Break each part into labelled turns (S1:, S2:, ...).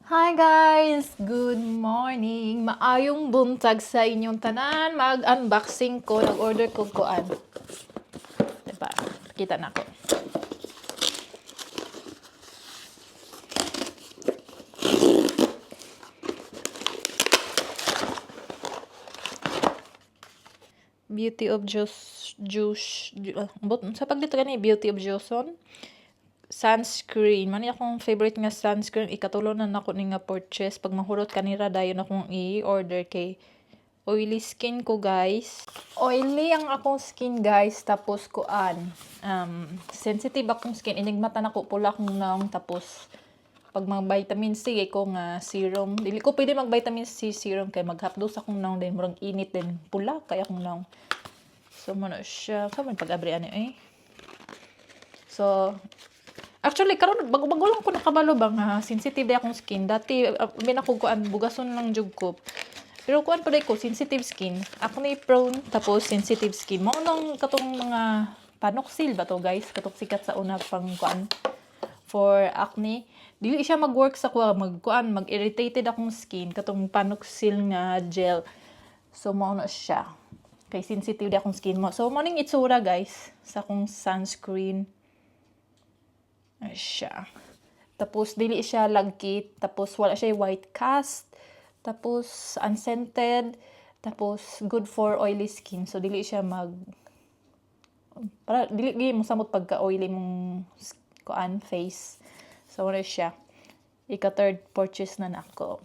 S1: Hi guys! Good morning! Maayong buntag sa inyong tanan. Mag-unboxing ko. Nag-order ko kuan. Diba? Kita na ko. Beauty of sa pagdito gani Beauty of Joseon. Sunscreen. Mani akong favorite nga sunscreen. Ikatulo na nako ni nga purchase. Pag mahurot kanira dayon akong i-order kay oily skin ko, guys. Oily ang akong skin, guys. Tapos kuan. Sensitive akong skin. Inigmata na ko pula akong naong. Tapos pag mag-vitamin C ko nga serum. Dili ko pwede mag-vitamin C serum kay maghapdos akong naong din. Murang init din. Pula kaya akong naong. So, muna siya. Saan man pag-abri ano eh? So, actually, karon bago-bago lang ko nakabalo ba nga sensitive di akong skin. Dati, kuan bugason lang jug ko. Pero kuan pa ko, sensitive skin. Ako ni prone, tapos sensitive skin. Maunang katong mga panoxyl ba to, guys? Katong sikat sa una pang kuan for acne. Dili siya mag-work sa kuha, mag-irritated akong skin. Katong panoxyl nga gel. So, mauna siya. Kay sensitive di akong skin mo. So, morning itsura, guys, sa akong sunscreen. Ay siya. Tapos, dili siya lagkit. Tapos, wala siya white cast. Tapos, unscented. Tapos, good for oily skin. So, dili siya dili mo samot pagka-oily mong kuan face. So, wala siya. Ika-third purchase na nako.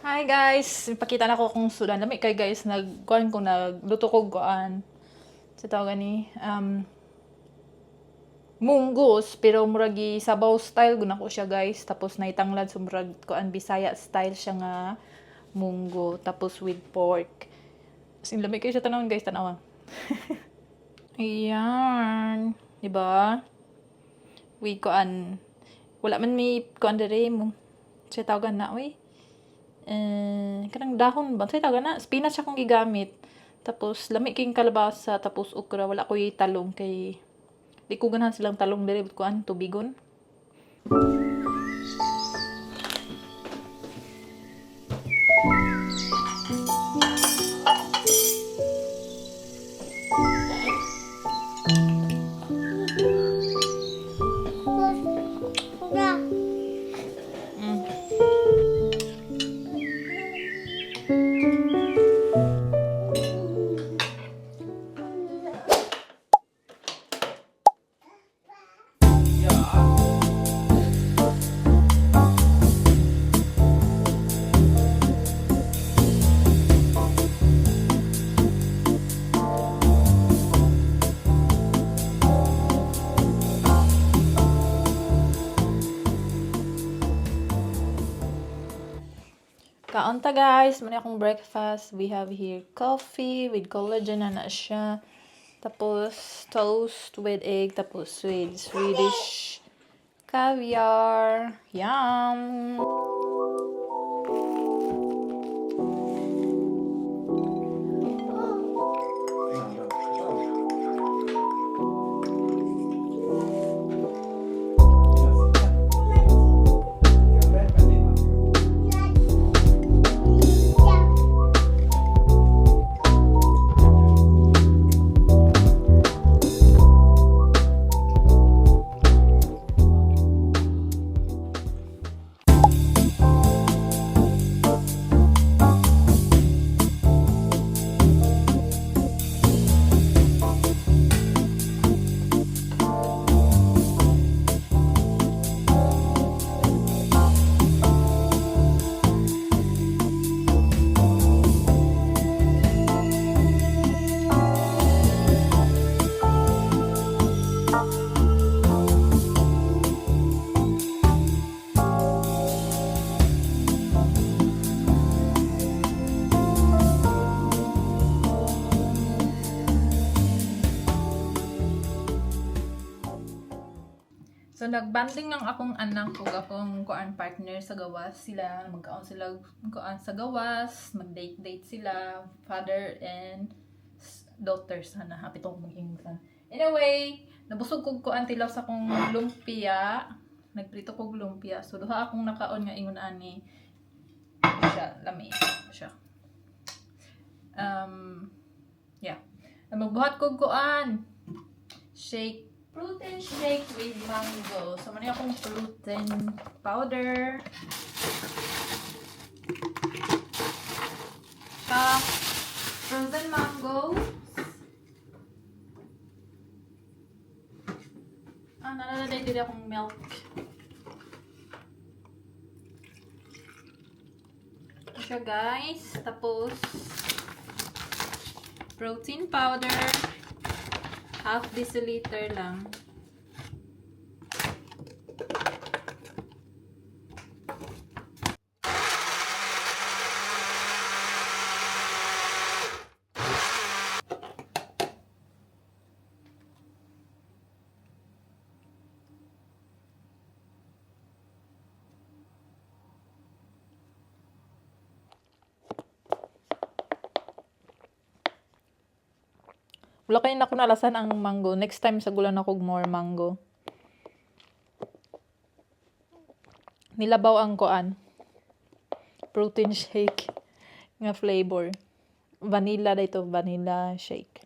S1: Hi guys! Ipakita na ko kung sudan. Dami kay guys, nagluto ko kuan. Sa tawag ni, munggos, pero muragi sabaw style guna ko siya, guys. Tapos naitanglad so murag kuan Bisaya style siya nga munggo tapos with pork. Sin lamig kayo siya tanawon, guys, tanawa. Ayan, di ba? With kuan wala man may kuan dere mo. Siya tawagan na oy. Kanang dahon ba? Siya tawagan na spinach akong gigamit. Tapos lami king kalabasa tapos okra, wala ko talong kay di ko ganahan silang talong dere kuan tubigon. Kaunta guys, muna akong breakfast. We have here coffee with collagen na siya. Tapos toast with egg. Tapos with Swedish caviar. Yum! So, nagbanding ng akong anak ko, akong kuan partner sa gawas. Sila, magkaon sila kuan sa gawas, mag-date-date sila, father and daughter. Sana, happy tong mag-ingsan. Anyway, nabusog ko kuan tilaw sa akong lumpia. Nagprito kog lumpia. So duha akong nakaon nga ingon ani siya lami siya. Yeah. Magbuhat kog kuan. Shake, protein shake with mango. So mani akong protein powder. Frozen mango. Nalalagay din akong milk. Ito siya guys. Tapos, protein powder. Half deciliter lang. Wala kayo na ko nalasan ang mango. Next time sa gulan ako more mango. Nilabaw ang koan. Protein shake nga flavor. Vanilla dito, vanilla shake.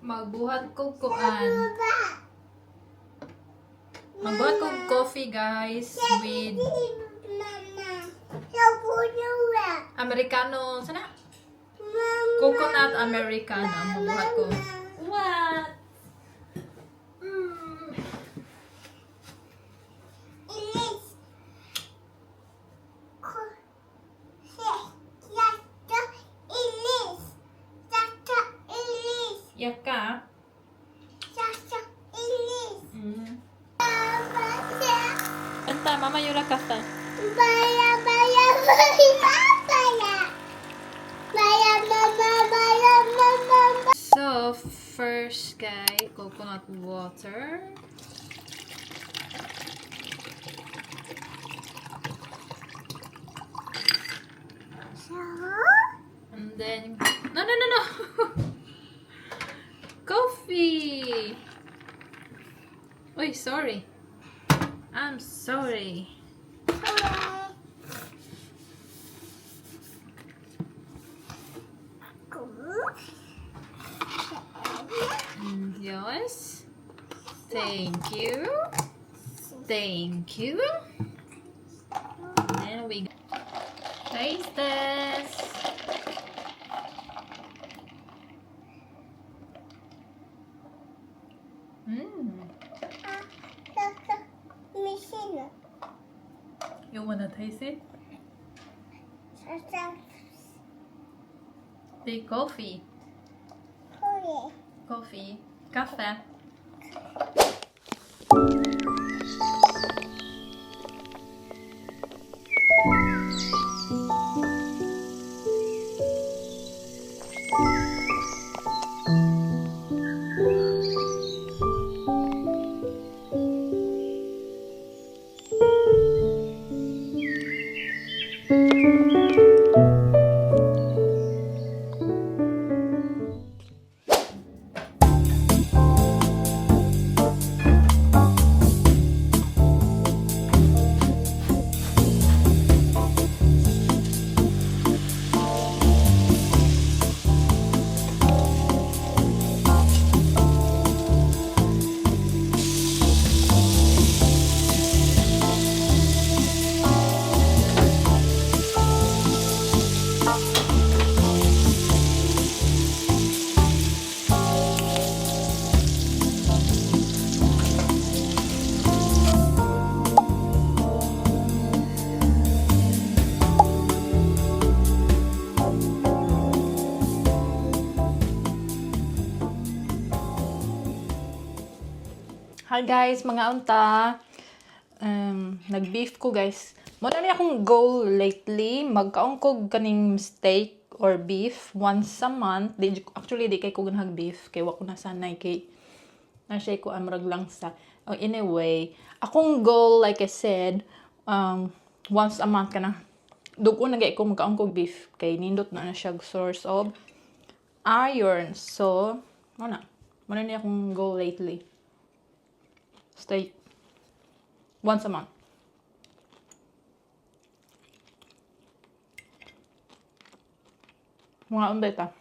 S1: Magbuhat ko kuan. Magbuhat ko coffee guys with americano. Sana? Coconut americano. Magbuhat ko. What? Yaka? Anta, mama yura kata. So, first guy, coconut water. And then, no. Coffee. Oy, sorry. I'm sorry. Yes. Thank you. Thank you. Then we taste this. You wanna taste it? Take coffee. coffee, kape. Hi guys, mga unta. Nag-beef ko guys. Muna niya akong goal lately. Magkaong ko kaning steak or beef once a month. Actually, di kay ko ganhag beef. Kay wako na sanay kay nashay ko amrag lang sa. Oh, anyway, akong goal, like I said, once a month ka na. Dugo na gay ko magkaong ko beef. Kay nindot na siya source of iron. So, muna niya akong goal lately. Steak. Once a month. Mga umbeta.